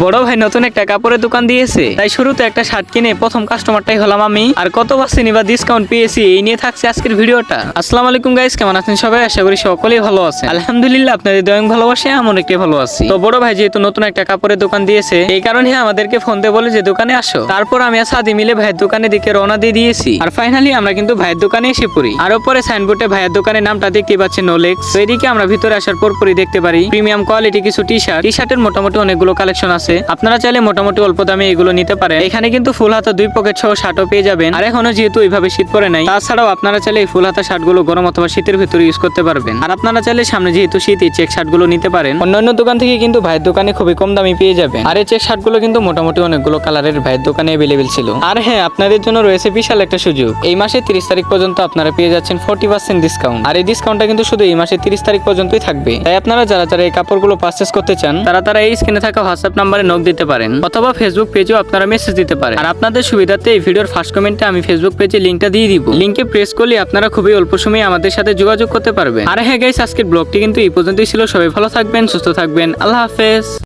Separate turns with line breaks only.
বড় ভাই নতুন একটা কাপড়ের দোকান দিয়েছে, তাই শুরুতে একটা শার্ট কিনে প্রথম কাস্টমারটাই হলাম আমি। আর কত পার্সেন্ট বা ডিসকাউন্ট পেয়েছি এই নিয়ে থাকছে আজকের ভিডিওটা। আসসালামু আলাইকুম গাইস, কেমন আছেন সবাই? আশা করি সকলেই ভালো আছেন। আলহামদুলিল্লাহ, আপনাদের দয়াং ভালোবাসে এমন একটি ভালো আছি। তো বড় ভাই যেহেতু নতুন একটা কাপড়ের দোকান দিয়েছে, এই কারণে আমাদেরকে ফোন দিয়ে বলে যে দোকানে আসো। তারপর আমি আর সাদি মিলে ভাইয়ের দোকানের দিকে রওনা দিয়ে দিয়েছি। আর ফাইনালি আমরা কিন্তু ভাইয়ের দোকানে এসে পড়ি। আর উপরে সাইনবোর্ডে ভাইয়ের দোকানের নামটা দেখতে পাচ্ছেন নোলেক্স। তো এদিকে আমরা ভিতরে আসার পরই দেখতে পারি প্রিমিয়াম কোয়ালিটি কিছু টি শার্টের মোটামুটি অনেকগুলো কালেকশন আছে। আপনারা চাইলে মোটামুটি অল্প দামে এগুলো নিতে পারেন। এখানে কিন্তু ফুল হাতা 2 পকেট সহ শার্টও পেয়ে যাবেন। আর এখনো যেহেতু এইভাবে শীত পড়ে নাই, তাছাড়াও আপনারা চাইলে এই ফুল হাতা শার্টগুলো গরম অথবা শীতের ভিতরে ইউজ করতে পারবেন। আর আপনারা চাইলে সামনে যেহেতু শীত, এই চেক শার্টগুলো নিতে পারেন। অন্যান্য দোকান থেকে কিন্তু ভাইয়ের দোকানে খুবই কম দামে পেয়ে যাবেন। আর এই চেক শার্টগুলো কিন্তু মোটামুটি অনেকগুলো কালারের ভাইয়ের দোকানে अवेलेबल ছিল। আর হ্যাঁ, আপনাদের জন্য রয়েছে বিশাল একটা সুযোগ। এই মাসের 30 তারিখ পর্যন্ত আপনারা পেয়ে যাচ্ছেন 40% ডিসকাউন্ট। আর এই ডিসকাউন্টটা কিন্তু শুধু এই মাসের 30 তারিখ পর্যন্তই থাকবে। তাই আপনারা যারা এই কাপড়গুলো পারচেজ করতে চান, তারা এই স্ক্রিনে থাকা হোয়াটসঅ্যাপ নম্বরে নক দিতে পারেন, অথবা ফেসবুক পেজেও আপনারা মেসেজ দিতে পারেন। আর আপনাদের সুবিধার্থে এই ভিডিওর ফার্স্ট কমেন্টে আমি ফেসবুক পেজে লিংকটা দিয়ে দিব। লিংকে প্রেস করলে আপনারা খুবই অল্প সময়ে আমাদের সাথে যোগাযোগ করতে পারবেন। আর হ্যাঁ গাইস, আজকের ব্লগটি কিন্তু এই পর্যন্তই ছিল। সবাই ভালো থাকবেন, সুস্থ থাকবেন। আল্লাহ হাফেজ।